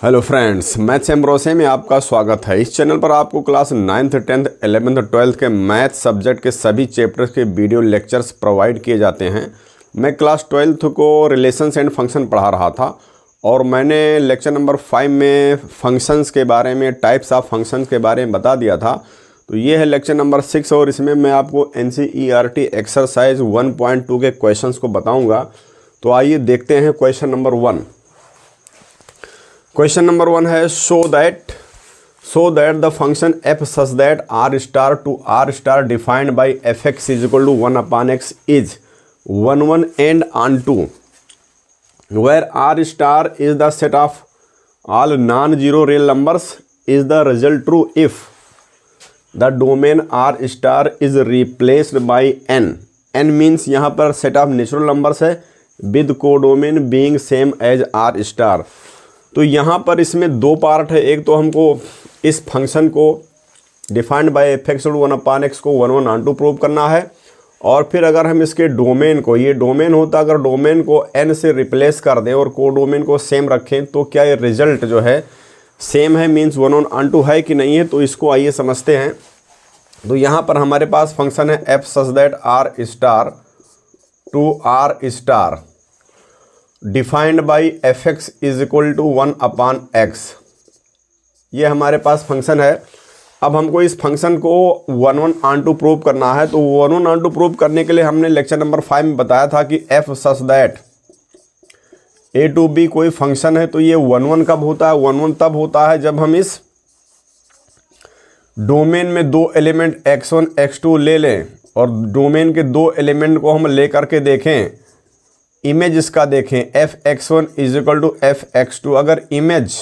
Hello friends, maths M bro में आपका स्वागत है। इस चैनल पर आपको class 9th, 10th, 11th, 12th के मैथ सब्जेक्ट के सभी चैप्टर्स के वीडियो लेक्चर्स प्रोवाइड किए जाते हैं। मैं क्लास 12th को रिलेशंस एंड फंक्शन पढ़ा रहा था और मैंने लेक्चर नंबर 5 में फंक्शंस के बारे में, टाइप्स ऑफ फंक्शंस के बारे में बता दिया था। तो ये है लेक्चर नंबर 6 और इसमें मैं आपको NCERT एक्सरसाइज 1.2 के क्वेश्चंस को बताऊँगा। तो आइए देखते हैं क्वेश्चन नंबर 1। क्वेश्चन नंबर 1 है show that the function f such that r star to r star defined by fx is equal to 1 upon x is 1 1 and on 2 where r star is the set of all non-zero real numbers is the result true if the domain r star is replaced by n means यहाँ पर set of natural numbers है with codomain being same as r star। तो यहाँ पर इसमें दो part है। एक तो हमको इस फंक्शन को defined by F x 1 upon x को 1 1 ऑन 2 प्रूव करना है। और फिर अगर हम इसके डोमेन को, ये डोमेन होता, अगर डोमेन को n से रिप्लेस कर दें और को डोमेन को सेम रखें तो क्या ये रिजल्ट जो है सेम है, मीन्स 1 1 ऑन 2 है कि नहीं है। तो इसको आइए समझते हैं। तो यहाँ पर हमारे पास फंक्शन है F such that R star to R star defined by F X is equal to 1 upon X. ये हमारे पास फंक्शन है। अब हमको इस फंक्शन को 1 1 ऑन 2 प्रूव करना है। तो 1 1 ऑन 2 प्रूव करने के लिए हमने लेक्चर नंबर 5 में बताया था कि F such that A to B कोई फंक्शन है। तो ये 1 1 कब होता है? 1 1 तब होता है जब हम इस डोमेन में दो एलिमेंट x1 x2 ले लें और डोमेन के दो एलिमेंट को हम ले करके देखें, इमेज इसका देखें F x1 is equal to F x2। अगर इमेज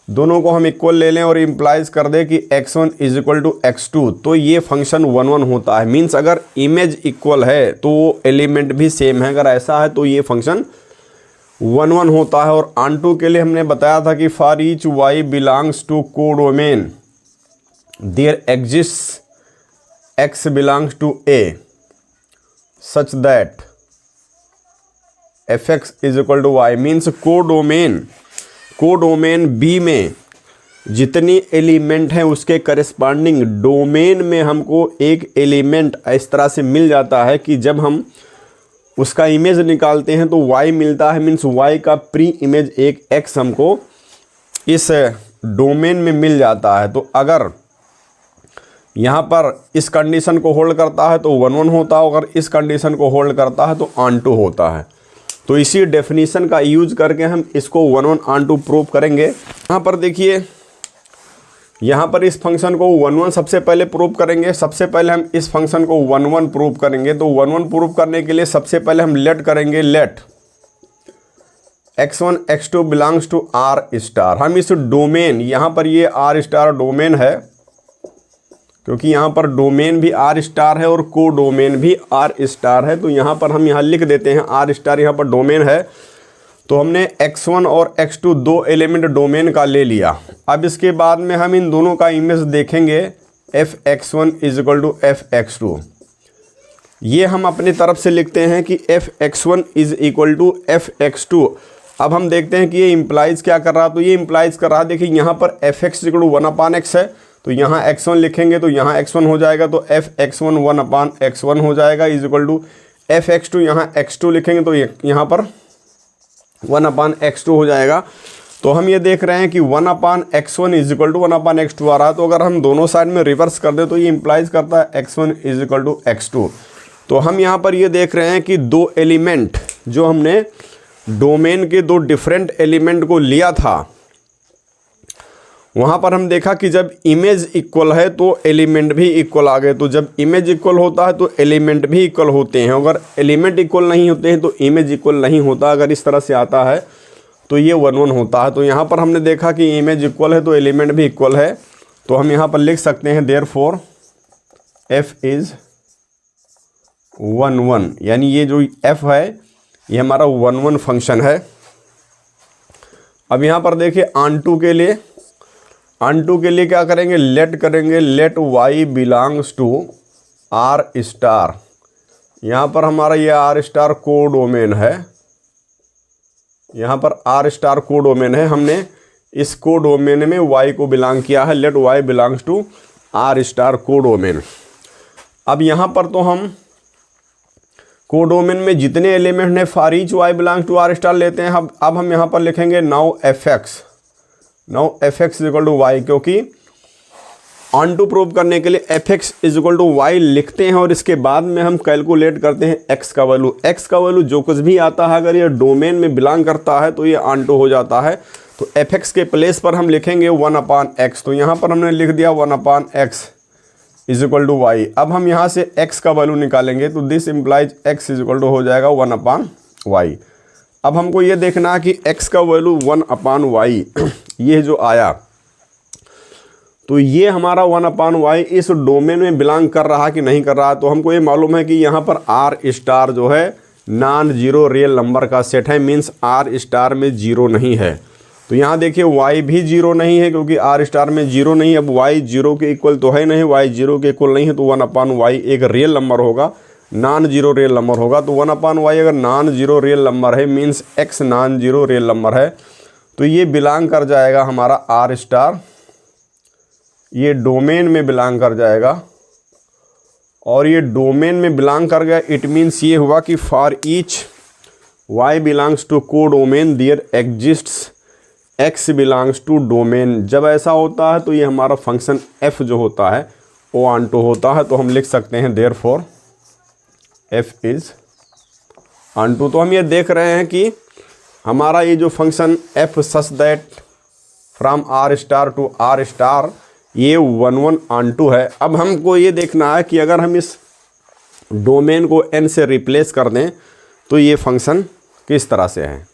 दोनों को हम इक्वल ले लें और इम्प्लाइज कर दें कि x1 is equal to x2 तो ये फंक्शन 1 1 होता है। मीन्स अगर इमेज इक्वल है तो एलिमेंट भी सेम है। अगर ऐसा है तो ये फंक्शन 1 1 होता है। और ऑन टू के लिए हमने बताया था कि for each y belongs to codomain there exist x belongs to a such that F X is equal to Y. Means codomain B में जितनी एलिमेंट हैं उसके करस्पॉन्डिंग डोमेन में हमको एक एलिमेंट इस तरह से मिल जाता है कि जब हम उसका इमेज निकालते हैं तो y मिलता है। मीन्स y का प्री इमेज एक x हमको इस डोमेन में मिल जाता है। तो अगर यहाँ पर इस कंडीशन को होल्ड करता है तो 1 1 होता है, अगर इस कंडीशन को होल्ड करता है तो ऑन 2 होता है। तो इसी डेफिनेशन का यूज करके हम इसको 1 1 ऑन 2 प्रूव करेंगे। यहाँ पर देखिए, यहाँ पर इस फंक्शन को 1 1 सबसे पहले प्रूव करेंगे। सबसे पहले हम इस फंक्शन को 1 1 प्रूव करेंगे। तो 1 1 प्रूव करने के लिए सबसे पहले हम लेट करेंगे, let x1 x2 belongs to R star. हम इस डोमेन, यहाँ पर ये आर स्टार डोमेन है क्योंकि यहाँ पर डोमेन भी आर स्टार है और को डोमेन भी आर स्टार है। तो यहाँ पर हम यहाँ लिख देते हैं आर स्टार, यहाँ पर डोमेन है। तो हमने x1 और x2 दो एलिमेंट डोमेन का ले लिया। अब इसके बाद में हम इन दोनों का इमेज देखेंगे F x1 is equal to F x2। ये हम अपनी तरफ से लिखते हैं कि F x1 is equal to F x2। अब हम देखते हैं कि ये इम्प्लाइज क्या कर रहा है। तो ये इम्प्लाइज कर रहा है, देखिए यहाँ पर F X equal to 1 upon X है। तो यहाँ x1 लिखेंगे तो यहाँ x1 हो जाएगा। तो एफ x1 1 अपान x1 हो जाएगा is equal to F x2। यहाँ x2 लिखेंगे तो यहाँ पर 1 अपान x2 हो जाएगा। तो हम ये देख रहे हैं कि 1 upon x1 is equal to 1 upon x2 आ रहा है। तो अगर हम दोनों साइड में रिवर्स कर दें तो ये इम्प्लाइज करता है x1 is equal to x2। तो हम यहाँ पर ये देख रहे हैं कि दो एलिमेंट जो हमने डोमेन के दो डिफरेंट एलिमेंट को लिया था, वहाँ पर हम देखा कि जब इमेज इक्वल है तो एलिमेंट भी इक्वल आ गए। तो जब इमेज इक्वल होता है तो एलिमेंट भी इक्वल होते हैं। अगर एलिमेंट इक्वल नहीं होते हैं तो इमेज इक्वल नहीं होता। अगर इस तरह से आता है तो ये 1 1 होता है। तो यहाँ पर हमने देखा कि इमेज इक्वल है तो एलिमेंट भी इक्वल है। तो हम यहाँ पर लिख सकते हैं देयरफॉर एफ इज़ 1 1, यानी ये जो एफ है ये हमारा 1 1 फंक्शन है। अब यहाँ पर देखिए ऑन टू के लिए क्या करेंगे, लेट करेंगे, let y belongs to R star. यहाँ पर हमारा ये आर स्टार को डोमेन है, यहाँ पर आर स्टार को डोमेन है। हमने इस कोडोमेन में y को बिलोंग किया है। Let y belongs to R star codomain. अब यहाँ पर तो हम कोडोमेन में जितने एलिमेंट हैं for each y belongs to R star लेते हैं। अब हम यहाँ पर लिखेंगे now F X equal to Y, क्योंकि ऑन टू प्रूव करने के लिए F X is equal to Y लिखते हैं और इसके बाद में हम कैलकुलेट करते हैं एक्स का वैल्यू। एक्स का वैल्यू जो कुछ भी आता है अगर ये डोमेन में बिलोंग करता है तो ये ऑन टू हो जाता है। तो एफ एक्स के प्लेस पर हम लिखेंगे 1/x। तो यहाँ पर हमने लिख दिया 1/x is equal to Y. अब हम यहाँ से x का वैल्यू निकालेंगे तो this implies x is equal to हो जाएगा 1/y। अब हमको ये देखना है कि x का वैल्यू 1/y ये जो आया तो ये हमारा 1/y इस डोमेन में बिलोंग कर रहा कि नहीं कर रहा। तो हमको ये मालूम है कि यहाँ पर आर स्टार जो है नॉन जीरो रियल नंबर का सेट है, मीन्स आर स्टार में जीरो नहीं है। तो यहाँ देखिए y भी जीरो नहीं है क्योंकि आर स्टार में जीरो नहीं। अब y जीरो के इक्वल तो है नहीं, y जीरो के इक्वल नहीं है तो 1/y एक रियल नंबर होगा, नॉन जीरो रियल नंबर होगा। तो 1/y अगर नॉन जीरो रियल नंबर है means x non zero real number है तो ये बिलोंग कर जाएगा हमारा आर स्टार, ये डोमेन में बिलोंग कर जाएगा। और ये डोमेन में बिलोंग कर गया इट मीन्स ये हुआ कि for each y belongs to codomain there exists x belongs to domain. जब ऐसा होता है तो ये हमारा फंक्शन f जो होता है वो ऑन टू होता है। तो हम लिख सकते हैं therefore f is onto. तो हम ये देख रहे हैं कि हमारा ये जो function f such that from R star to R star ये 1 ऑन टू है। अब हमको ये देखना है कि अगर हम इस डोमेन को n से रिप्लेस कर दें तो ये फंक्शन किस तरह से है।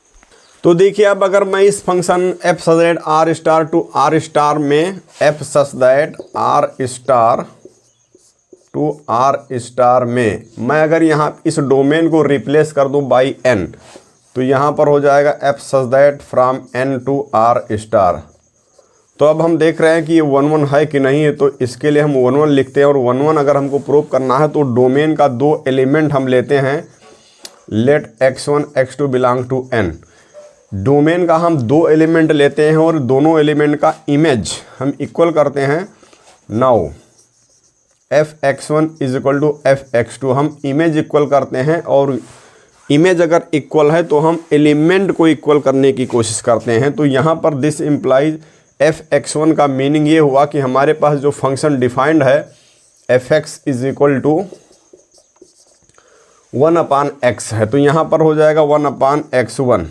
तो देखिए अब अगर मैं इस function f such that R star to R star में f such that R star to R star में मैं अगर यहाँ इस डोमेन को रिप्लेस कर दूँ बाई n तो यहाँ पर हो जाएगा f such that from n to R star. तो अब हम देख रहे हैं कि ये 1 है कि नहीं है। तो इसके लिए हम 1 लिखते हैं और 1 अगर हमको प्रूव करना है तो डोमेन का 2 एलिमेंट हम लेते हैं। Let x1 x2 belong to n। Domain का हम 2 एलिमेंट लेते हैं और दोनों एलिमेंट का इमेज हम इक्वल करते हैं। Now f(x1) is equal to f(x2) हम इमेज इक्वल करते हैं और इमेज अगर इक्वल है तो हम एलिमेंट को इक्वल करने की कोशिश करते हैं। तो यहाँ पर दिस इम्प्लाइज f(x1) का मीनिंग ये हुआ कि हमारे पास जो फंक्शन डिफाइंड है f(x) is equal to 1/x है। तो यहाँ पर हो जाएगा 1/x1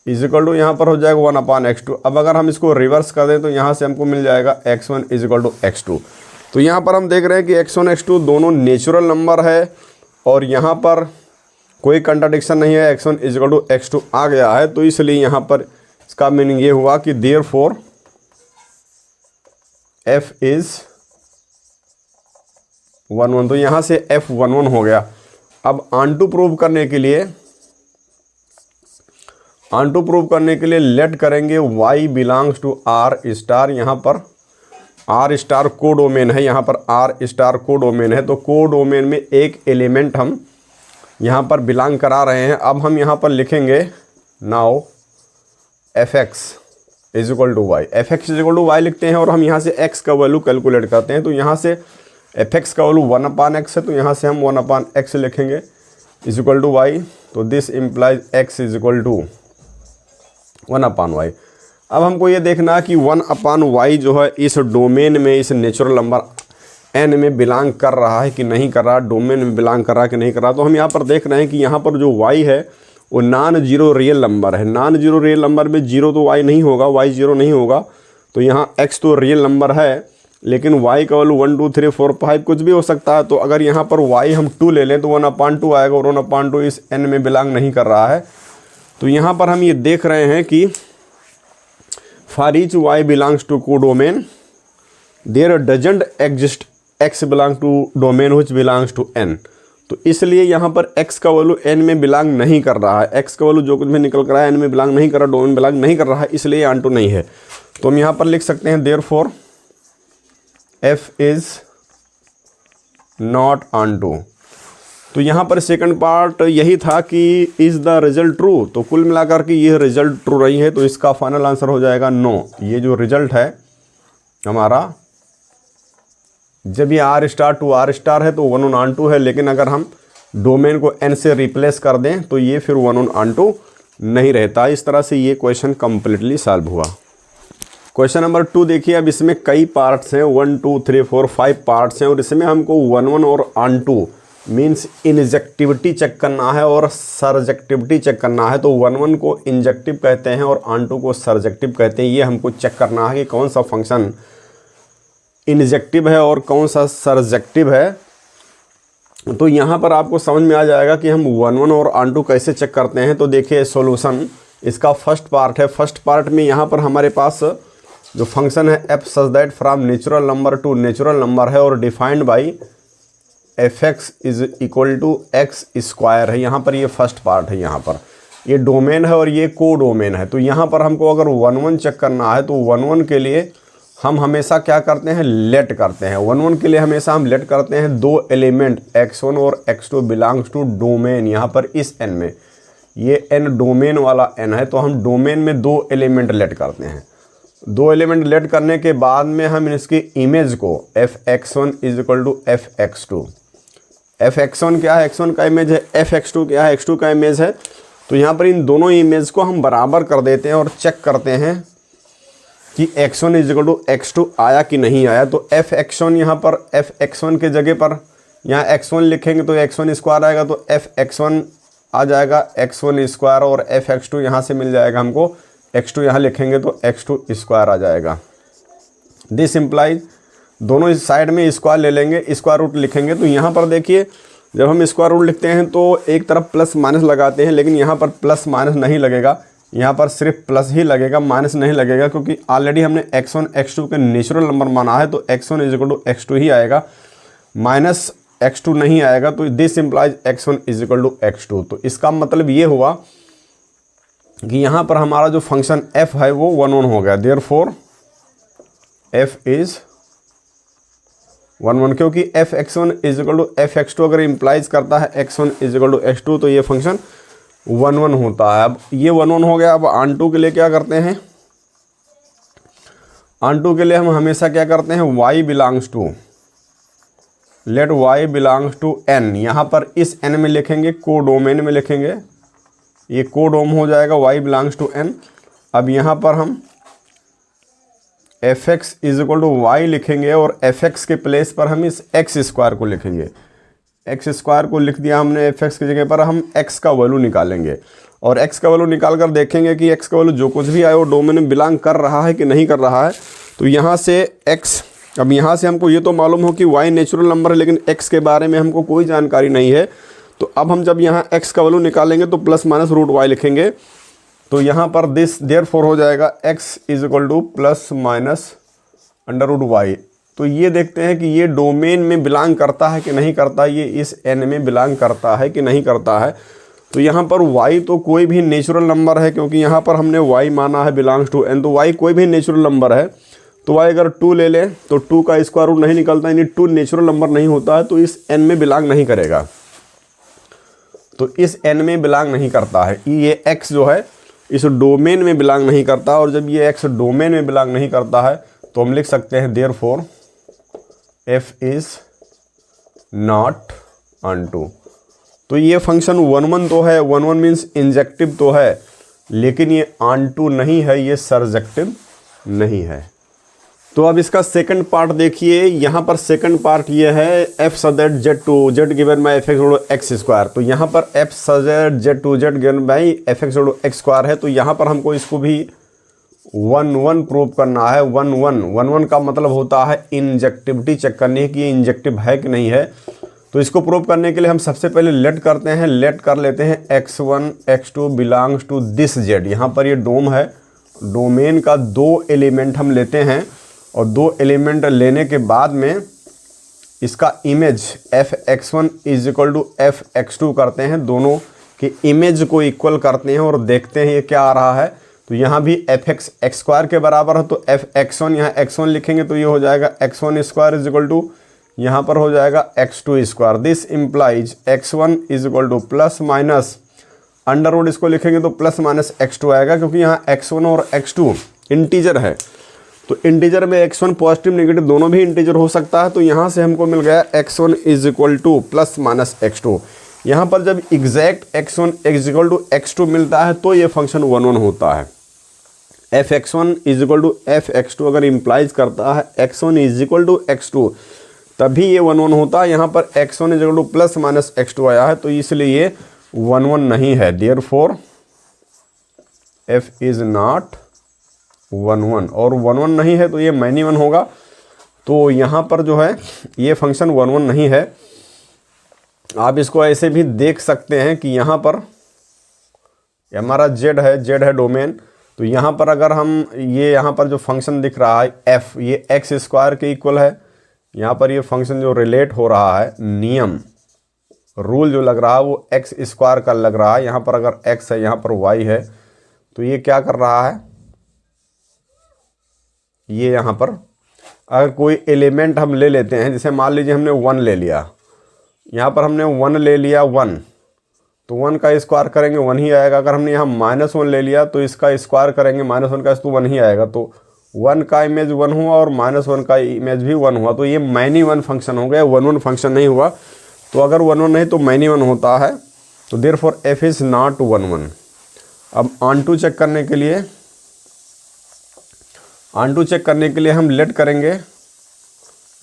इज इक्वल टू यहाँ पर हो जाएगा 1/x2। अब अगर हम इसको रिवर्स कर दें तो यहाँ से हमको मिल जाएगा x1 is equal to x2। तो यहाँ पर हम देख रहे हैं कि x1 x2 दोनों नेचुरल नंबर है और यहाँ पर कोई कंट्राडिक्शन नहीं है, x1 is equal to x2 आ गया है। तो इसलिए यहाँ पर इसका मीनिंग ये हुआ कि देयरफॉर f इज 1 तो यहाँ से f 1 हो गया। अब ऑन टू प्रूव करने के लिए लेट करेंगे y belongs to R star. यहाँ पर आर स्टार कोडोमेन है, यहाँ पर आर स्टार कोडोमेन है। तो कोडोमेन में एक एलिमेंट हम यहाँ पर बिलोंग करा रहे हैं। अब हम यहाँ पर लिखेंगे now f(x) is equal to Y. f(x) is equal to Y लिखते हैं और हम यहाँ से x का वैल्यू कैलकुलेट करते हैं। तो यहाँ से f(x) का वैल्यू 1/x है तो यहाँ से हम 1/x लिखेंगे इज इक्वल टू वाई। तो this implies x is equal to 1/y। अब हमको ये देखना है कि 1/y जो है इस डोमेन में इस नेचुरल नंबर n में बिलोंग कर रहा है कि नहीं कर रहा, डोमेन में बिलोंग कर रहा है कि नहीं कर रहा। तो हम यहाँ पर देख रहे हैं कि यहाँ पर जो y है वो नॉन जीरो रियल नंबर है। नॉन जीरो रियल नंबर में जीरो तो y नहीं होगा, y जीरो नहीं होगा। तो यहाँ x तो रियल नंबर है लेकिन y का वैल्यू 1 2 3 4 5 कुछ भी हो सकता है। तो अगर यहाँ पर y हम 2 ले लें तो 1/2 आएगा और 1/2 इस n में बिलोंग नहीं कर रहा है। तो यहाँ पर हम ये देख रहे हैं कि for each y belongs to codomain there doesn't exist x belong to domain which belongs to n। तो इसलिए यहाँ पर x का वैल्यू n में बिलोंग नहीं कर रहा है। x का वैल्यू जो कुछ भी निकल कर रहा है n में बिलोंग नहीं कर रहा, डोमेन बिलोंग नहीं कर रहा है, इसलिए ऑन टू नहीं है। तो हम यहाँ पर लिख सकते हैं therefore f is not onto. तो यहाँ पर सेकंड पार्ट यही था कि इज़ द रिजल्ट ट्रू, तो कुल मिलाकर के ये रिजल्ट ट्रू रही है, तो इसका फाइनल आंसर हो जाएगा नो। ये जो रिजल्ट है हमारा, जब ये R star to R star है तो 1 ऑन आन टू है, लेकिन अगर हम डोमेन को एन से रिप्लेस कर दें तो ये फिर 1 ऑन आन टू नहीं रहता। इस तरह से ये क्वेश्चन कंप्लीटली सॉल्व हुआ। क्वेश्चन नंबर 2 देखिए, अब इसमें कई पार्ट्स हैं, 1 2 3 4 5 पार्ट्स हैं, और इसमें हमको 1 1 और आन टू मीन्स इंजेक्टिविटी चेक करना है और सर्जेक्टिविटी चेक करना है। तो 1 1 को इंजेक्टिव कहते हैं और आन टू को सर्जेक्टिव कहते हैं। ये हमको चेक करना है कि कौन सा फंक्शन इंजेक्टिव है और कौन सा सर्जेक्टिव है। तो यहाँ पर आपको समझ में आ जाएगा कि हम 1 1 और आन टू कैसे चेक करते हैं। तो देखिए सॉल्यूशन, इसका फर्स्ट पार्ट है। फर्स्ट पार्ट में यहाँ पर हमारे पास जो फंक्शन है F such that from natural number to natural number है और defined by F X is equal to X square है। यहाँ पर ये फर्स्ट पार्ट है, यहाँ पर ये डोमेन है और ये को डोमेन है। तो यहाँ पर हमको अगर 1 1 चेक करना है तो 1 1 के लिए हम हमेशा क्या करते हैं, लेट करते हैं। 1 1 के लिए हमेशा हम लेट करते हैं दो एलिमेंट x1 और x2 बिलोंग्स टू डोमेन। यहाँ पर इस n में, ये n डोमेन वाला n है, तो हम डोमेन में दो एलिमेंट लेट करते हैं। दो एलिमेंट लेट करने के बाद में हम इसकी इमेज को f(x1) is equal to f(x2). f(x1) क्या है, x1 का इमेज है, f(x2) क्या है, x2 का इमेज है। तो यहाँ पर इन दोनों इमेज को हम बराबर कर देते हैं और चेक करते हैं कि x1 is equal to x2 आया कि नहीं आया। तो f(x1) यहाँ पर f(x1) के जगह पर यहाँ x1 लिखेंगे तो x1 स्क्वायर आएगा, तो f(x1) आ जाएगा x1 स्क्वायर और f(x2) यहाँ से मिल जाएगा हमको, x2 यहाँ लिखेंगे तो x2 स्क्वायर आ जाएगा। दिस इम्प्लाइज, दोनों इस साइड में स्क्वायर ले लेंगे, स्क्वायर रूट लिखेंगे। तो यहाँ पर देखिए जब हम स्क्वायर रूट लिखते हैं तो एक तरफ प्लस माइनस लगाते हैं, लेकिन यहाँ पर प्लस माइनस नहीं लगेगा, यहाँ पर सिर्फ प्लस ही लगेगा, माइनस नहीं लगेगा, क्योंकि ऑलरेडी हमने x1 x2 के नेचुरल नंबर माना है। तो x1 is equal to x2 ही आएगा, माइनस x2 नहीं आएगा। तो this implies x1 is equal to x2। तो इसका मतलब ये हुआ कि यहाँ पर हमारा जो फंक्शन f है वो 1 1 हो गया। देयरफॉर f इज 1 1, क्योंकि f(x1) is equal to f(x2) अगर इम्प्लाइज करता है x1 is equal to x2 तो ये फंक्शन 1 1 होता है। अब ये 1 1 हो गया। अब आन टू के लिए क्या करते हैं, आन टू के लिए हम हमेशा क्या करते हैं, y belongs to, let y belongs to n। यहाँ पर इस n में लिखेंगे, को डोमेन में लिखेंगे, ये को डोम हो जाएगा, y बिलोंग्स टू n। अब यहाँ पर हम f(x) is equal to Y लिखेंगे और f(x) के प्लेस पर हम इस x स्क्वायर को लिखेंगे। x स्क्वायर को लिख दिया हमने, f(x) की जगह पर हम x का वैल्यू निकालेंगे और x का वैल्यू निकाल कर देखेंगे कि x का वैल्यू जो कुछ भी आए वो डोमेन में बिलोंग कर रहा है कि नहीं कर रहा है। तो यहाँ से x, अब यहाँ से हमको ये तो मालूम हो कि y नेचुरल नंबर है, लेकिन x के बारे में हमको कोई जानकारी नहीं है। तो अब हम जब यहाँ x का वैल्यू निकालेंगे तो प्लस माइनस रूट y लिखेंगे। तो यहाँ पर दिस देयरफॉर हो जाएगा x is equal to plus minus under root Y. तो ये देखते हैं कि ये डोमेन में बिलोंग करता है कि नहीं करता, ये इस n में बिलोंग करता है कि नहीं करता है। तो यहाँ पर y तो कोई भी नेचुरल नंबर है, क्योंकि यहाँ पर हमने y माना है बिलोंग्स टू n, तो y कोई भी नेचुरल नंबर है। तो y अगर 2 ले लें तो 2 का स्क्वायर रूट नहीं निकलता, यानी 2 नेचुरल नंबर नहीं होता है, तो इस n में बिलोंग नहीं करेगा, तो इस n में बिलोंग नहीं करता है। ये x जो है इस डोमेन में बिलोंग नहीं करता, और जब ये x डोमेन में बिलोंग नहीं करता है तो हम लिख सकते हैं therefore f is not onto. तो ये फंक्शन 1 1 तो है, 1 1 मीन्स इंजेक्टिव तो है, लेकिन ये ऑन टू नहीं है, ये सर्जेक्टिव नहीं है। तो अब इसका सेकंड पार्ट देखिए, यहाँ पर सेकंड पार्ट ये है f such that z given by f(x) square. तो यहाँ पर f such that z given by f(x) square है। तो यहाँ पर हमको इसको भी 1 1 प्रूव करना है। 1 1 का मतलब होता है इंजेक्टिविटी चेक करनी कि ये इंजेक्टिव है कि नहीं है। तो इसको प्रूव करने के लिए हम सबसे पहले लेट करते हैं, लेट कर लेते हैं x1 x2 belongs to this z। यहाँ पर ये डोम है, डोमेन का 2 एलिमेंट हम लेते हैं और 2 एलिमेंट लेने के बाद में इसका image f(x1) is equal to f(x2) करते हैं, दोनों के इमेज को इक्वल करते हैं और देखते हैं ये क्या आ रहा है। तो यहाँ भी f(x) x² के बराबर है, तो f(x1) यहाँ x1 लिखेंगे तो ये हो जाएगा x1 square is equal to यहाँ पर हो जाएगा x2 square. This implies x1 is equal to plus minus under root, इसको लिखेंगे तो प्लस माइनस x2 आएगा, क्योंकि यहाँ x1 और x2 इंटीजर है। तो इंटीजर में x1 पॉजिटिव नेगेटिव दोनों भी इंटीजर हो सकता है। तो यहाँ से हमको मिल गया x1 is equal to plus minus x2। यहाँ पर जब exact x1 is equal to x2 मिलता है तो ये फंक्शन 1 1 होता है। fx1 is equal to fx2 अगर इम्प्लाइज करता है x1 is equal to x2 तभी ये 1 1 होता है। यहाँ पर x1 is equal to plus minus x2 आया है तो इसलिए ये 1 1 नहीं है। देयरफॉर f इज नॉट 1 1, और 1 1 नहीं है तो ये मैनी 1 होगा। तो यहाँ पर जो है ये फंक्शन 1 1 नहीं है। आप इसको ऐसे भी देख सकते हैं कि यहाँ पर हमारा z है डोमेन। तो यहाँ पर अगर हम ये यहाँ पर जो फंक्शन दिख रहा है f, ये x स्क्वायर के इक्वल है। यहाँ पर ये फंक्शन जो रिलेट हो रहा है, नियम रूल जो लग रहा है वो x स्क्वायर का लग रहा है। यहाँ पर अगर x है, यहाँ पर y है, तो ये क्या कर रहा है, ये यहाँ पर अगर कोई एलिमेंट हम ले लेते हैं, जैसे मान लीजिए हमने 1 ले लिया, यहाँ पर हमने 1 ले लिया 1, तो 1 का स्क्वायर करेंगे 1 ही आएगा। अगर हमने यहाँ -1 ले लिया तो इसका स्क्वायर करेंगे -1 का, तो 1 ही आएगा। तो 1 का इमेज 1 हुआ और -1 का इमेज भी 1 हुआ, तो ये मैनी 1 फंक्शन हो गया, 1 1 फंक्शन नहीं हुआ। तो अगर 1 1 नहीं तो मैनी 1 होता है। तो देयरफॉर f इज़ नॉट 1 1। अब ऑन चेक करने के लिए हम लेट करेंगे,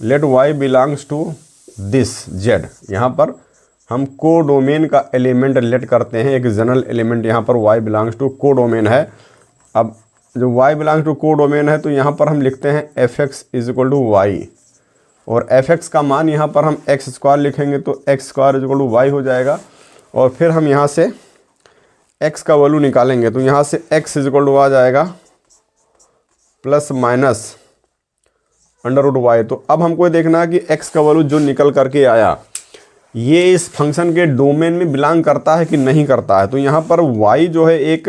let y belongs to this z। यहाँ पर हम को डोमेन का एलिमेंट लेट करते हैं, एक जनरल एलिमेंट यहाँ पर y belongs to codomain है। अब जो y belongs to codomain है तो यहाँ पर हम लिखते हैं fx is equal to y, और fx का मान यहाँ पर हम x स्क्वायर लिखेंगे तो x square is equal to y हो जाएगा। और फिर हम यहाँ से x का वैल्यू निकालेंगे तो यहाँ से x इज इक्वल टू आ जाएगा plus minus under root y। तो अब हमको देखना है कि x का वैल्यू जो निकल करके आया ये इस फंक्शन के डोमेन में बिलोंग करता है कि नहीं करता है। तो यहाँ पर y जो है एक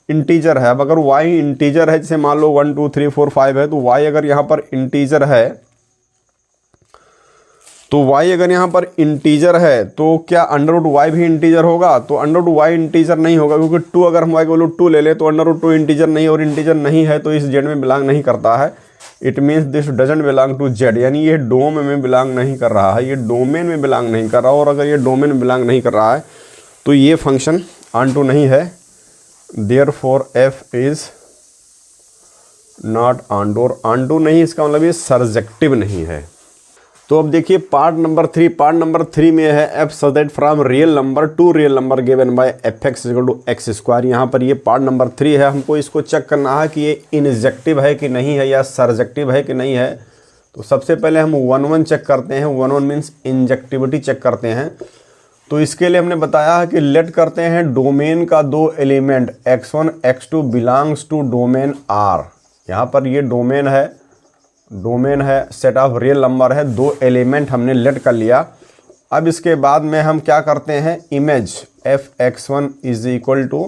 इंटीजर है। अब अगर y इंटीजर है, जैसे मान लो 1 2 3 4 5 है, तो y अगर यहाँ पर इंटीजर है, तो y अगर यहाँ पर इंटीजर है तो क्या अंडर रूट y भी इंटीजर होगा? तो अंडर रूट y इंटीजर नहीं होगा, क्योंकि 2 अगर हम y को 2 ले ले तो अंडर रूट 2 इंटीजर नहीं, और इंटीजर नहीं है तो इस z में बिलोंग नहीं करता है। It means this doesn't belong to z, यानी ये डोमेन में बिलोंग नहीं कर रहा है, ये डोमेन में बिलोंग नहीं कर रहा। और अगर ये डोमेन में बिलोंग नहीं कर रहा है तो ये फंक्शन ऑन नहीं है। Therefore f is not onto नहीं, इसका मतलब ये सर्जेक्टिव नहीं है। तो अब देखिए पार्ट नंबर 3 में है f such that from real number to real number given by fx equal to x square. यहाँ पर ये पार्ट नंबर 3 है। हमको इसको चेक करना है कि ये इनजेक्टिव है कि नहीं है, या सर्जेक्टिव है कि नहीं है। तो सबसे पहले हम 1 1 चेक करते हैं। 1 1 मीन्स इंजेक्टिविटी चेक करते हैं। तो इसके लिए हमने बताया है कि लेट करते हैं डोमेन का 2 element x1 x2 belongs to domain R। यहाँ पर ये डोमेन है, सेट ऑफ रियल नंबर है, 2 एलिमेंट हमने लेट कर लिया। अब इसके बाद में हम क्या करते हैं, image fx1 is equal to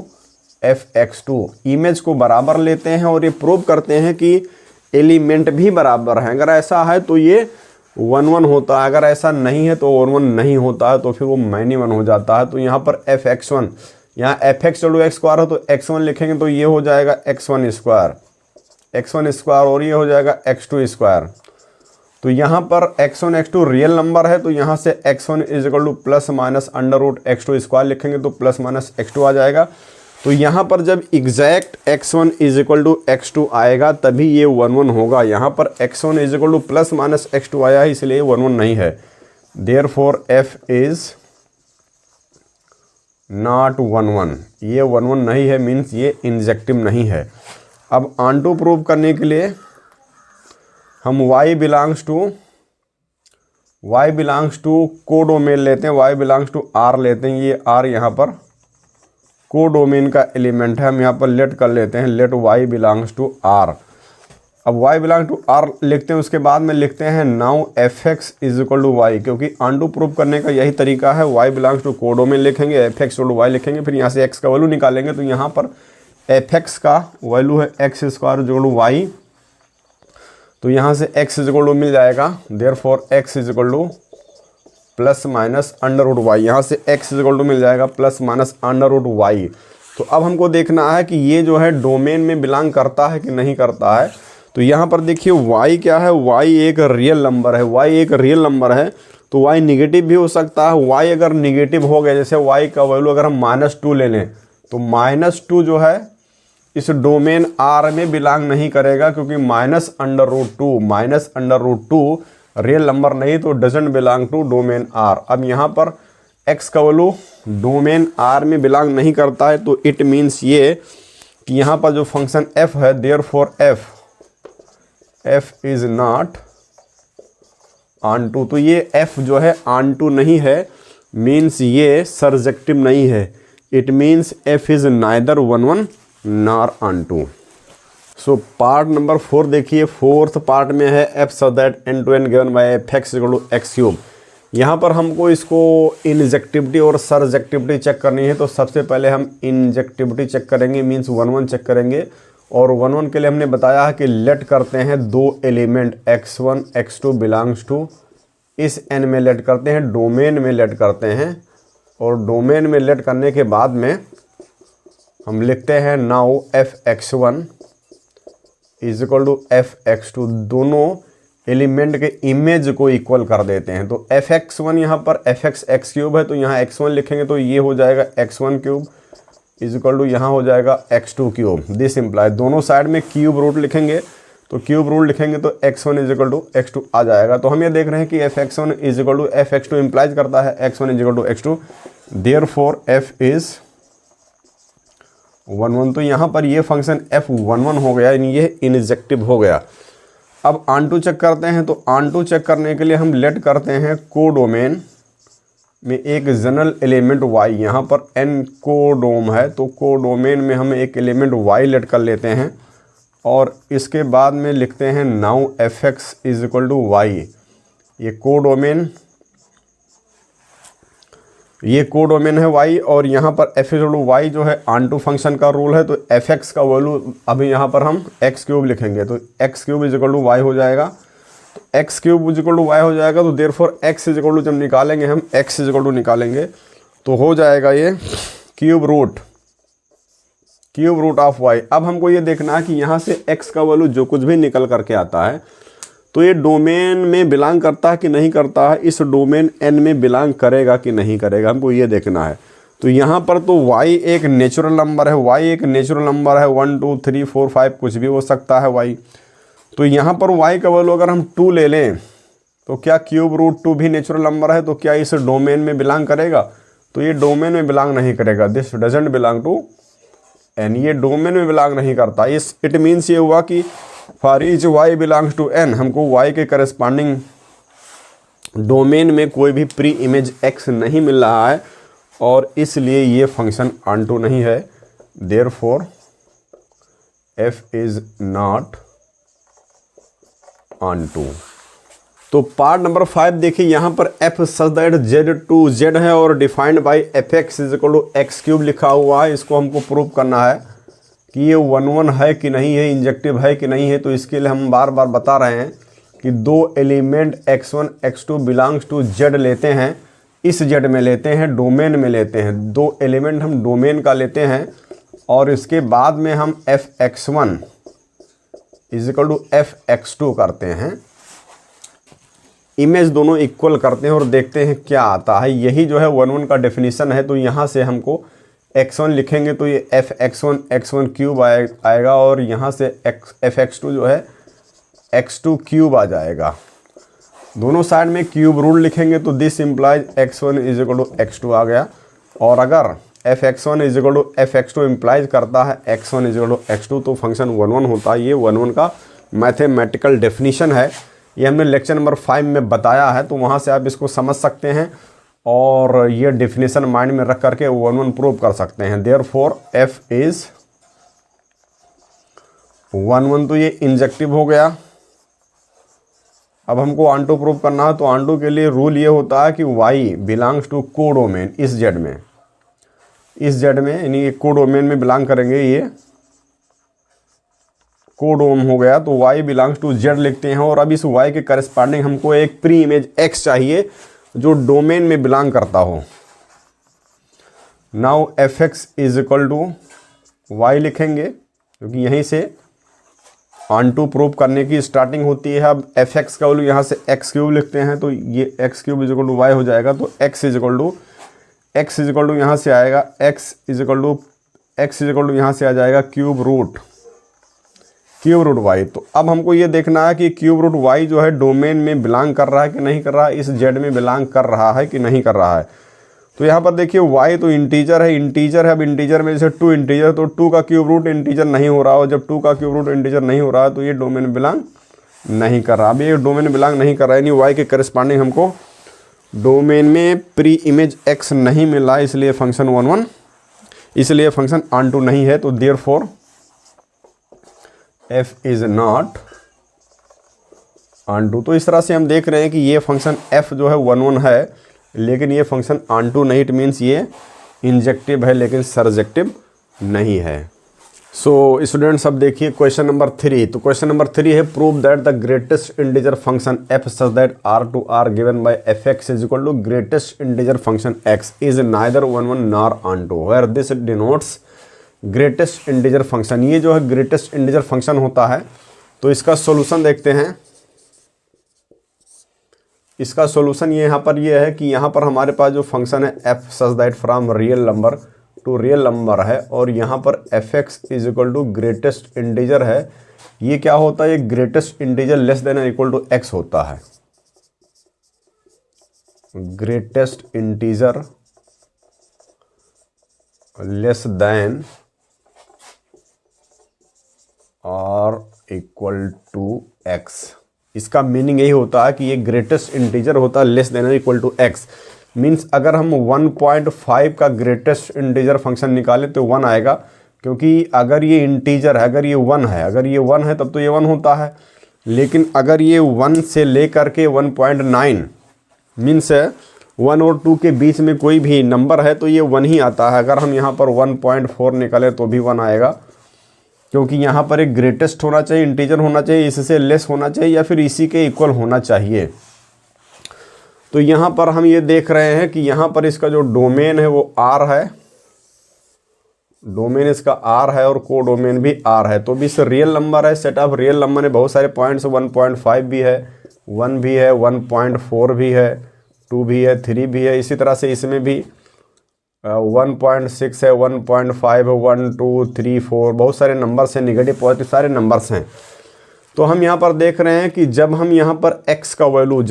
fx2 image को बराबर लेते हैं और ये प्रूव करते हैं कि एलिमेंट भी बराबर हैं। अगर ऐसा है तो ये 1 1 होता है, अगर ऐसा नहीं है तो 1 1 नहीं होता है, तो फिर वो मैनी 1 हो जाता है। तो यहाँ पर fx1, यहाँ fx टू x स्क्वायर है तो x1 लिखेंगे तो ये हो जाएगा x1 स्क्वायर और ये हो जाएगा x2 स्क्वायर। तो यहाँ पर x1 x2 रियल नंबर है तो यहाँ से x1 is equal to plus minus under root x2 square लिखेंगे तो प्लस माइनस x2 आ जाएगा। तो यहाँ पर जब exact x1 is equal to x2 आएगा तभी ये 1 1 होगा। यहाँ पर x1 is equal to plus minus x2 आया है, इसलिए 1 1 नहीं है। देयरफॉर f इज नॉट 1 1, ये 1 1 नहीं है, मीन्स ये इंजेक्टिव नहीं है। अब ऑन प्रूव करने के लिए हम y बिलोंग्स टू को डोमेन लेते हैं, y बिलोंग्स टू R लेते हैं। ये R यहाँ पर को डोमेन का एलिमेंट है, हम यहाँ पर लेट कर लेते हैं, let y belongs to R। अब y बिलोंग्स टू R लिखते हैं, उसके बाद में लिखते हैं now fx is equal to y, क्योंकि ऑन प्रूव करने का यही तरीका है। y belongs to codomain लिखेंगे, fx इक्वल टू y लिखेंगे, फिर यहाँ से x का वैल्यू निकालेंगे। तो यहाँ पर fx का वैल्यू है x square equal to y, तो यहाँ से x इज इक्वल टू मिल जाएगा, therefore x is equal to plus minus under root Y. यहाँ से x इज इक्वल टू मिल जाएगा plus minus under root Y. तो अब हमको देखना है कि ये जो है डोमेन में बिलोंग करता है कि नहीं करता है। तो यहाँ पर देखिए y क्या है, y एक रियल नंबर है, y एक रियल नंबर है तो y निगेटिव भी हो सकता है। y अगर निगेटिव हो गया, जैसे y का वैल्यू अगर हम -2 ले लें तो -2 जो है इस डोमेन R में बिलोंग नहीं करेगा, क्योंकि -√2 रियल नंबर नहीं, तो doesn't belong to domain R। अब यहाँ पर x का वैल्यू डोमेन R में बिलोंग नहीं करता है, तो इट मीन्स ये कि यहाँ पर जो फंक्शन f है, therefore f is not onto. तो ये f जो है ऑनटू नहीं है, मीन्स ये सर्जेक्टिव नहीं है। It means f is neither 1 nor onto. So part number 4 देखिए, फोर्थ पार्ट में है f such that n2n given by fx equal to x cube. यहाँ पर हमको इसको इंजेक्टिविटी और सर्जेक्टिविटी चेक करनी है। तो सबसे पहले हम इंजेक्टिविटी चेक करेंगे, मीन्स 1 चेक करेंगे। और 1 के लिए हमने बताया है कि लेट करते हैं दो element x1 x2 belongs to, इस n में लेट करते हैं, डोमेन में लेट करते हैं। और डोमेन में लेट करने के बाद में हम लिखते हैं now f(x1) is equal to f(x2), दोनों एलिमेंट के इमेज को इक्वल कर देते हैं। तो f(x1) यहाँ पर fx x क्यूब है, तो यहाँ x1 लिखेंगे तो ये हो जाएगा x1 cube is equal to यहाँ हो जाएगा x2 क्यूब। दिस इम्प्लाई दोनों साइड में क्यूब रूट लिखेंगे, तो क्यूब रूट लिखेंगे तो x1 is equal to x2 आ जाएगा। तो हम ये देख रहे हैं कि f(x1) is equal to f(x2) implies करता है x1 is equal to x2, therefore f is 1 तो यहाँ पर ये फंक्शन f(11) हो गया, यानी ये इंजेक्टिव हो गया। अब ऑनटू चेक करते हैं। तो ऑनटू चेक करने के लिए हम लेट करते हैं कोडोमेन में एक जनरल एलिमेंट y। यहाँ पर n कोडोम है, तो कोडोमेन में हम एक एलिमेंट y लेट कर लेते हैं और इसके बाद में लिखते हैं now fx is equal to y। ये कोडोमेन है y, और यहाँ पर f is equal to y जो है ऑनटू फंक्शन का रूल है। तो fx का वैल्यू अभी यहाँ पर हम x क्यूब लिखेंगे, तो x cube is equal to y हो जाएगा। तो x cube is equal to y हो जाएगा, तो therefore x is equal to जब निकालेंगे हम x इज इक्वल टू निकालेंगे तो हो जाएगा ये क्यूब रूट ऑफ y। अब हमको ये देखना है कि यहाँ से x का वैल्यू जो कुछ भी निकल करके आता है तो ये डोमेन में बिलोंग करता है कि नहीं करता है, इस डोमेन n में बिलोंग करेगा कि नहीं करेगा, हमको ये देखना है। तो यहाँ पर तो y एक नेचुरल नंबर है, 1 2 3 4 5 कुछ भी हो सकता है y। तो यहाँ पर y का वैल्यू अगर हम 2 ले लें तो क्या क्यूब रूट 2 भी नेचुरल नंबर है, तो क्या इस डोमेन में बिलोंग करेगा? तो ये डोमेन में बिलोंग नहीं करेगा, this doesn't belong to n, ये डोमेन में बिलोंग नहीं करता। इट मीन्स ये हुआ कि for each y belongs to n, हमको y के करस्पॉन्डिंग डोमेन में कोई भी प्री इमेज x नहीं मिल रहा है, और इसलिए ये फंक्शन ऑनटू नहीं है। Therefore f is not onto. तो पार्ट नंबर 5 देखिए, यहाँ पर f such that z to z है और defined by fx is equal to x cube लिखा हुआ है। इसको हमको प्रूव करना है कि ये 1 है कि नहीं है, इंजेक्टिव है कि नहीं है। तो इसके लिए हम बार बार बता रहे हैं कि दो element x1 x2 belongs to z लेते हैं, इस z में लेते हैं, डोमेन में लेते हैं, दो एलिमेंट हम डोमेन का लेते हैं, और इसके बाद में हम f(x1) is equal to f(x2) करते हैं, इमेज दोनों इक्वल करते हैं और देखते हैं क्या आता है। यही जो है 1 का डेफिनेशन है। तो यहाँ से हमको x1 लिखेंगे तो ये f(x1) क्यूब आएगा, और यहाँ से f(x2) जो है x2 क्यूब आ जाएगा। दोनों साइड में क्यूब रूट लिखेंगे तो this implies x1 is equal to x2 आ गया। और अगर f(x1) is equal to f(x2) implies करता है x1 is equal to x2, तो फंक्शन 1 होता है। ये 1 का मैथमेटिकल डेफिनेशन है, ये हमने लेक्चर नंबर 5 में बताया है, तो वहाँ से आप इसको समझ सकते हैं और ये डेफिनेशन माइंड में रख करके 1 प्रूव कर सकते हैं। देयरफॉर f इज 1 तो ये इंजेक्टिव हो गया। अब हमको ऑनटू प्रूव करना है, तो ऑनटू के लिए रूल ये होता है कि y बिलोंग्स टू कोडोमेन, इस z में यानी कोडोमेन में बिलोंग करेंगे ये कोडोम हो गया, तो y बिलोंग्स टू z लिखते हैं। और अब इस y के करस्पॉन्डिंग हमको एक प्री इमेज x चाहिए जो डोमेन में बिलोंग करता हो। Now fx is equal to y लिखेंगे, क्योंकि यहीं से ऑन टू प्रूव करने की स्टार्टिंग होती है। अब fx का वैल्यू यहाँ से एक्स क्यूब लिखते हैं, तो ये X cube is equal to Y हो जाएगा। तो x इज इक्वल टू यहाँ से आएगा x इज इक्वल टू यहाँ से आ जाएगा क्यूब रूट y। तो अब हमको ये देखना है कि क्यूब रूट y जो है डोमेन में बिलोंग कर रहा है कि नहीं कर रहा है, इस z में बिलोंग कर रहा है कि नहीं कर रहा है। तो यहाँ पर देखिए y तो इंटीजर है। अब इंटीजर में जैसे 2 इंटीजर, तो 2 का क्यूब रूट इंटीजर नहीं हो रहा हो। जब 2 का क्यूब रूट इंटीजर नहीं हो रहा है तो ये डोमेन में बिलोंग नहीं कर रहा। अब ये डोमेन में बिलोंग नहीं कर रहा है, यानी y के करस्पॉन्डिंग हमको डोमेन में प्री इमेज x नहीं मिला, इसलिए फंक्शन 1 1, इसलिए फंक्शन ऑन टू नहीं है। तो therefore f is not onto. तो इस तरह से हम देख रहे हैं कि ये फंक्शन f जो है 1 1 है, लेकिन ये फंक्शन ऑन टू नहीं। इट मीन्स ये इंजेक्टिव है लेकिन सरजेक्टिव नहीं है। सो स्टूडेंट्स अब देखिए क्वेश्चन नंबर 3। तो क्वेश्चन नंबर 3 है prove that the greatest integer function f such that r given by fx is equal to greatest integer function x is neither 1 1 nor onto, where this denotes greatest integer function. ये जो है greatest integer function होता है। तो इसका solution देखते हैं। इसका सॉल्यूशन ये यहाँ पर ये है कि यहाँ पर हमारे पास जो फंक्शन है f such that from real number to real number है, और यहाँ पर fx is equal to greatest integer है। ये क्या होता है, ये greatest integer less than equal to x होता है। ग्रेटेस्ट इंटीजर लेस देन और इक्वल टू x। इसका मीनिंग यही होता है कि ये ग्रेटेस्ट इंटीजर होता है less than equal to x। Means अगर हम 1.5 का ग्रेटेस्ट इंटीजर फंक्शन निकालें तो 1 आएगा, क्योंकि अगर ये इंटीजर है, अगर ये 1 है तब तो ये 1 होता है। लेकिन अगर ये 1 से लेकर के 1.9 मीन्स 1 और 2 के बीच में कोई भी नंबर है तो ये 1 ही आता है। अगर हम यहाँ पर 1.4 निकालें तो भी 1 आएगा, क्योंकि यहाँ पर एक ग्रेटेस्ट होना चाहिए, इंटीजर होना चाहिए, इससे लेस होना चाहिए या फिर इसी के इक्वल होना चाहिए। तो यहाँ पर हम ये देख रहे हैं कि यहाँ पर इसका जो डोमेन है वो R है, डोमेन इसका R है और को डोमेन भी R है। तो भी इस रियल नंबर है, सेट ऑफ रियल नंबर में बहुत सारे पॉइंट्स, 1.5 भी है, 1 भी है, 1.4 भी है, 2 भी है, 3 भी है। इसी तरह से इसमें भी 1.6 है, 1.5 है, 1 2 3 4 बहुत सारे नंबर्स हैं, नेगेटिव पॉजिटिव सारे नंबर्स हैं। तो हम यहाँ पर देख रहे हैं कि जब हम यहाँ पर x का वैल्यू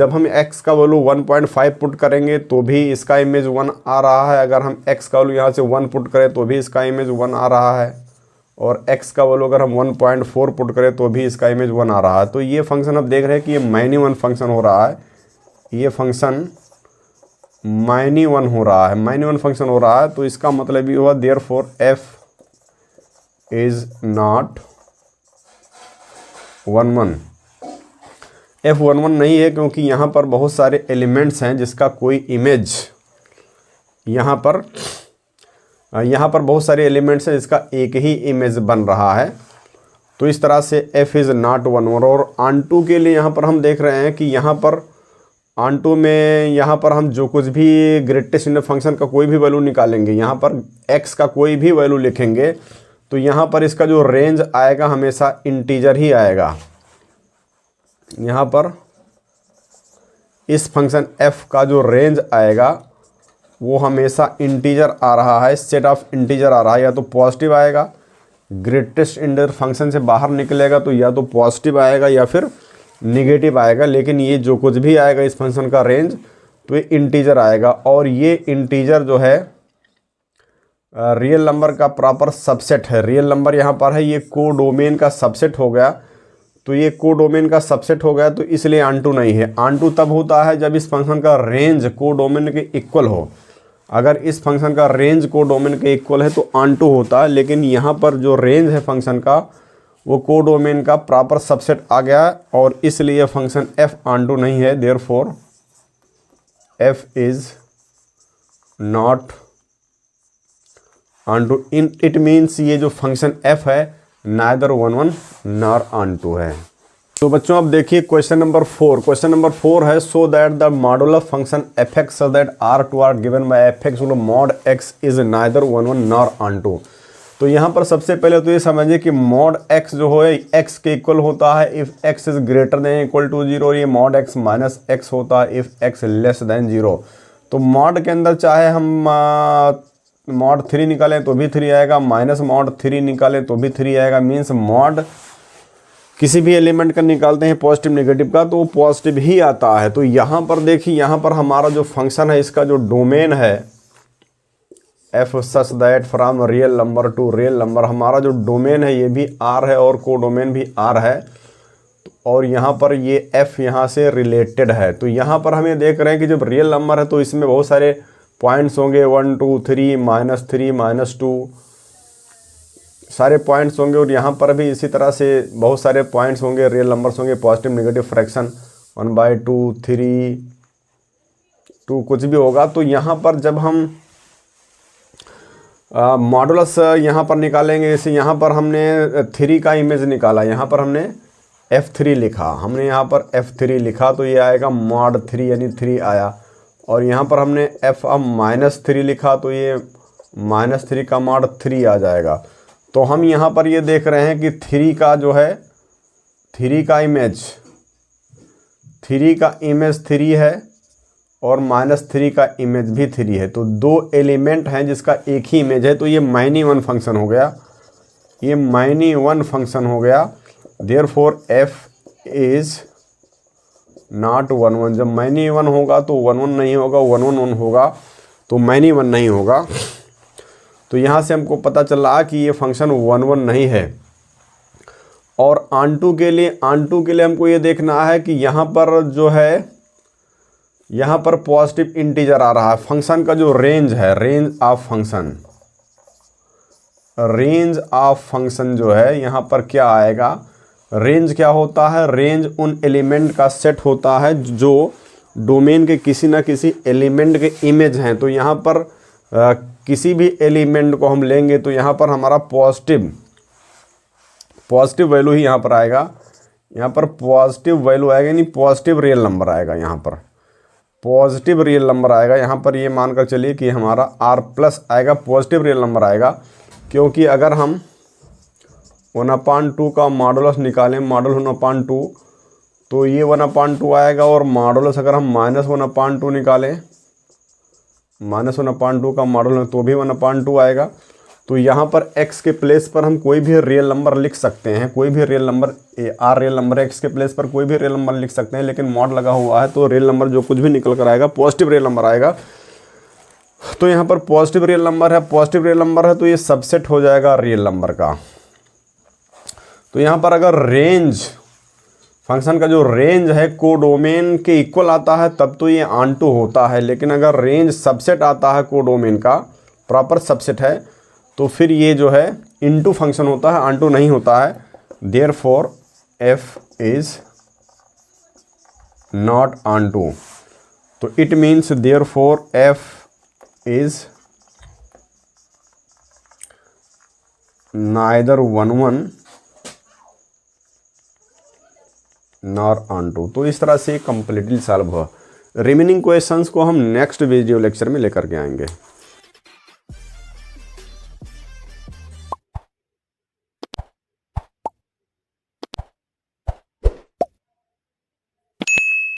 1.5 पुट करेंगे तो भी इसका इमेज 1 आ रहा है। अगर हम x का वैल्यू यहाँ से 1 पुट करें तो भी इसका इमेज 1 आ रहा है, और x का वैल्यू अगर हम 1.4 पुट करें तो भी इसका इमेज 1 आ रहा है। तो ये फंक्शन अब देख रहे हैं कि ये माइनी 1 फंक्शन हो रहा है, ये फंक्शन माइनी 1 हो रहा है, माइनी 1 फंक्शन हो रहा है। तो इसका मतलब ये हुआ therefore f is not 1 1। f 1 1 नहीं है, क्योंकि यहाँ पर बहुत सारे एलिमेंट्स हैं जिसका कोई इमेज यहाँ पर बहुत सारे एलिमेंट्स हैं जिसका एक ही इमेज बन रहा है। तो इस तरह से f इज़ नॉट 1 1। और ऑन टू के लिए यहाँ पर हम देख रहे हैं कि यहाँ पर ऑन टू में यहाँ पर हम जो कुछ भी ग्रेटेस्ट इंटीजर फंक्शन का कोई भी वैल्यू निकालेंगे, यहाँ पर x का कोई भी वैल्यू लिखेंगे तो यहाँ पर इसका जो रेंज आएगा हमेशा इंटीजर ही आएगा। यहाँ पर इस फंक्शन f का जो रेंज आएगा वो हमेशा इंटीजर आ रहा है, सेट ऑफ इंटीजर आ रहा है। या तो पॉजिटिव आएगा, ग्रेटेस्ट इंटीजर फंक्शन से बाहर निकलेगा तो या तो पॉजिटिव आएगा या फिर निगेटिव आएगा। लेकिन ये जो कुछ भी आएगा इस फंक्शन का रेंज तो ये इंटीजर आएगा, और ये इंटीजर जो है रियल नंबर का प्रॉपर सबसेट है। रियल नंबर यहाँ पर है, ये कोडोमेन का सबसेट हो गया। तो ये कोडोमेन का सबसेट हो गया, तो इसलिए ऑन टू नहीं है। ऑन टू तब होता है जब इस फंक्शन का रेंज कोडोमेन के इक्वल हो। अगर इस फंक्शन का रेंज कोडोमेन के इक्वल है तो ऑन टू होता है, लेकिन यहाँ पर जो रेंज है फंक्शन का वो कोडोमेन का प्रॉपर सबसेट आ गया, और इसलिए फंक्शन f ऑन टू नहीं है। Therefore f is not onto. It means ये जो फंक्शन f है नाइदर 1 1 नॉर ऑन टू है। तो बच्चों अब देखिए क्वेश्चन नंबर 4। क्वेश्चन नंबर 4 है so that the modulus function F X so that R to R given by F X mod X is neither 1 1 nor onto. तो यहाँ पर सबसे पहले तो ये समझिए कि मॉड एक्स जो है एक्स के इक्वल होता है if X is greater than equal to 0, और ये मॉड एक्स माइनस एक्स होता है इफ़ एक्स लेस देन 0। तो मॉड के अंदर चाहे हम मॉड 3 निकालें तो भी 3 आएगा, माइनस मॉड 3 निकालें तो भी 3 आएगा। मीन्स मॉड किसी भी एलिमेंट का निकालते हैं पॉजिटिव नेगेटिव का तो वो पॉजिटिव ही आता है। तो यहाँ पर देखिए, यहाँ पर हमारा जो फंक्शन है इसका जो डोमेन है F such that from real number to real number, हमारा जो डोमेन है ये भी आर है और को डोमेन भी आर है, और यहाँ पर ये एफ यहाँ से रिलेटेड है। तो यहाँ पर हमें देख रहे हैं कि जब रियल नंबर है तो इसमें बहुत सारे पॉइंट्स होंगे, 1 2 3 -3 -2 सारे पॉइंट्स होंगे, और यहाँ पर भी इसी तरह से बहुत सारे पॉइंट्स होंगे, रियल नंबर्स होंगे, पॉजिटिव नेगेटिव फ्रैक्शन 1/2 3 2 कुछ भी होगा। तो यहाँ पर जब हम मॉडुलस यहाँ पर निकालेंगे, जैसे यहाँ पर हमने 3 का इमेज निकाला, यहाँ पर हमने f3 लिखा, हमने यहाँ पर f3 लिखा तो ये आएगा मॉड 3 यानी 3 आया, और यहाँ पर हमने f -3 लिखा तो ये -3 का मॉड 3 आ जाएगा। तो हम यहाँ पर ये देख रहे हैं कि 3 का जो है 3 का इमेज 3 है और -3 का इमेज भी 3 है। तो 2 एलिमेंट हैं जिसका एक ही इमेज है, तो ये माइनी वन फंक्शन हो गया, ये माइनी वन फंक्शन हो गया। Therefore f is not 1 1। जब माइनी वन होगा तो 1 1 नहीं होगा, 1 1 1 होगा तो माइनी वन नहीं होगा। तो यहाँ से हमको पता चला कि ये फंक्शन 1 1 नहीं है। और ऑन के लिए हमको ये देखना है कि यहाँ पर जो है, यहाँ पर पॉजिटिव इंटीजर आ रहा है, फंक्शन का जो रेंज है, रेंज ऑफ फंक्शन जो है यहाँ पर क्या आएगा, रेंज क्या होता है, रेंज उन एलिमेंट का सेट होता है जो डोमेन के किसी ना किसी एलिमेंट के इमेज हैं। तो यहाँ पर किसी भी एलिमेंट को हम लेंगे तो यहाँ पर हमारा पॉजिटिव वैल्यू ही यहाँ पर आएगा, यहाँ पर पॉजिटिव वैल्यू आएगा यानी पॉजिटिव रियल नंबर आएगा, यहाँ पर पॉजिटिव रियल नंबर आएगा। यहाँ पर ये मानकर चलिए कि हमारा r प्लस आएगा, पॉजिटिव रियल नंबर आएगा, क्योंकि अगर हम 1/2 का मॉडुलस निकालें, मॉडुलस 1/2 तो ये 1/2 आएगा, और मॉडुलस अगर हम -1/2 निकालें, -1/2 का मॉडुलस तो भी 1/2 आएगा। तो यहाँ पर x के प्लेस पर हम कोई भी रियल नंबर लिख सकते हैं, कोई भी real number, r real number x के प्लेस पर कोई भी रियल नंबर लिख सकते हैं, लेकिन मॉड लगा हुआ है तो रियल नंबर जो कुछ भी निकल कर आएगा पॉजिटिव रियल नंबर आएगा। तो यहाँ पर पॉजिटिव रियल नंबर है, तो ये सबसेट हो जाएगा रियल नंबर का। तो यहाँ पर अगर रेंज, फंक्शन का जो रेंज है कोडोमेन के इक्वल आता है तब तो ये ऑन-टू होता है, लेकिन अगर रेंज सबसेट आता है कोडोमेन का, प्रॉपर सबसेट है, तो फिर ये जो है इनटू फंक्शन होता है, ऑन-टू नहीं होता है। Therefore f is not onto. तो it means therefore f is neither 1 1 nor onto. तो इस तरह से कंप्लीटली सॉल्व हुआ। रिमेनिंग क्वेश्चंस को हम नेक्स्ट वीडियो लेक्चर में लेकर के आएंगे।